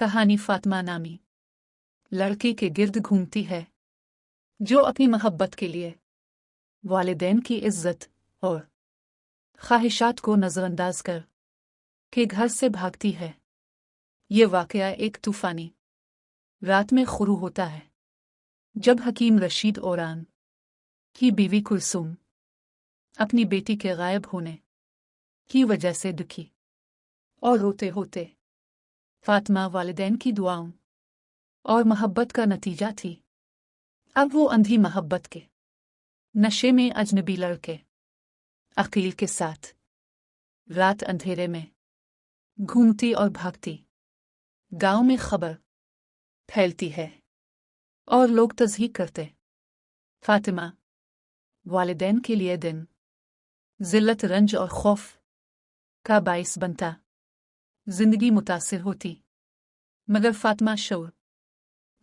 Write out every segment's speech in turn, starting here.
कहानी फातिमा नामी लड़के के गिर्द घूमती है जो अपनी मोहब्बत के लिए वालिदैन की इज्जत और ख्वाहिशात को नज़रअंदाज कर के घर से भागती है। ये वाक़या एक तूफ़ानी रात में शुरू होता है जब हकीम रशीद औरान की बीवी कुलसुम अपनी बेटी के गायब होने की वजह से दुखी और रोते होते फातिमा वालिदैन की दुआओं और मोहब्बत का नतीजा थी। अब वो अंधी मोहब्बत के नशे में अजनबी लड़के अकील के साथ रात अंधेरे में घूमती और भागती। गांव में खबर फैलती है और लोग तस्दीक करते फातिमा वालिदैन के लिए दिन जिल्लत रंज और खौफ का बाइस बनता। जिंदगी मुतासिर होती मगर फातिमा शौर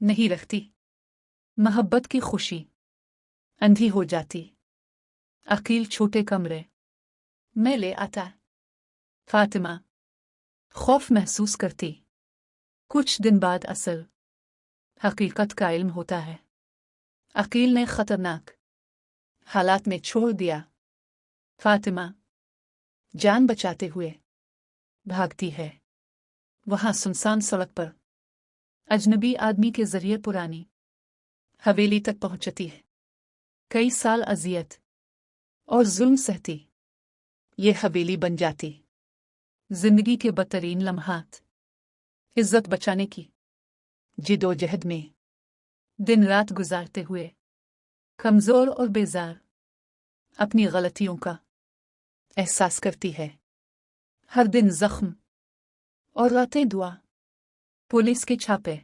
नहीं रखती। मोहब्बत की खुशी अंधी हो जाती। अकील छोटे कमरे में ले आता। फातिमा खौफ महसूस करती। कुछ दिन बाद असल हकीकत का इल्म होता है। अकील ने खतरनाक हालात में छोड़ दिया। फातिमा जान बचाते हुए भागती है। वहां सुनसान सड़क पर अजनबी आदमी के जरिए पुरानी हवेली तक पहुंचती है। कई साल अजियत और जुल्म सहती ये हवेली बन जाती। जिंदगी के बदतरीन लम्हात इज्जत बचाने की जिदोजहद में दिन रात गुजारते हुए कमजोर और बेजार अपनी गलतियों का एहसास करती है। हर दिन जख्म और रातें दुआ। पुलिस के छापे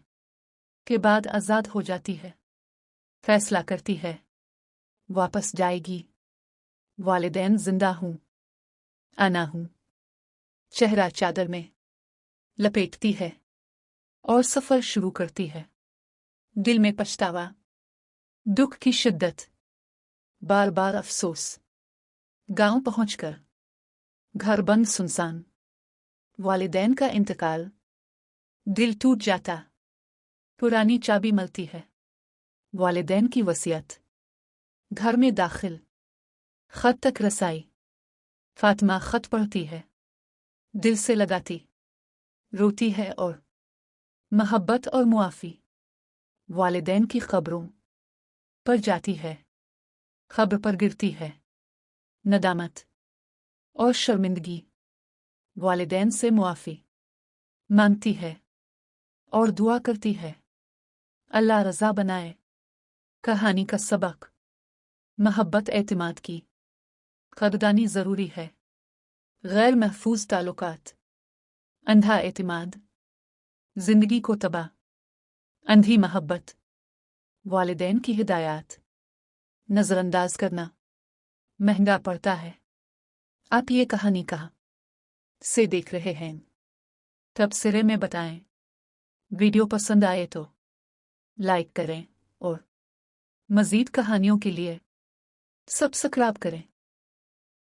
के बाद आज़ाद हो जाती है। फैसला करती है वापस जाएगी। वालिदैन जिंदा हूं आना हूं। चेहरा चादर में लपेटती है और सफर शुरू करती है। दिल में पछतावा दुख की शिद्दत बार बार अफसोस। गांव पहुंचकर घर बंद सुनसान। वालिदैन का इंतकाल दिल टूट जाता। पुरानी चाबी मिलती है। वालिदैन की वसीयत घर में दाखिल खत तक रसाई। फातिमा खत पढ़ती है दिल से लगाती रोती है और मोहब्बत और मुआफ़ी वालिदैन की खबरों पर जाती है। खबर पर गिरती है नदामत और शर्मिंदगी। वालिदैन से मुआफ़ी मांगती है और दुआ करती है अल्लाह रज़ा बनाए। कहानी का सबक मोहब्बत एतमाद की कदरदानी ज़रूरी है। गैर महफूज ताल्लुकात अंधा एतमाद जिंदगी को तबाह। अंधी मोहब्बत वालिदैन की हिदायत नज़रअंदाज करना महंगा पड़ता है। आप ये कहानी कहाँ से देख रहे हैं तब सिरे में बताएं। वीडियो पसंद आए तो लाइक करें और मज़ीद कहानियों के लिए सब्सक्राइब करें।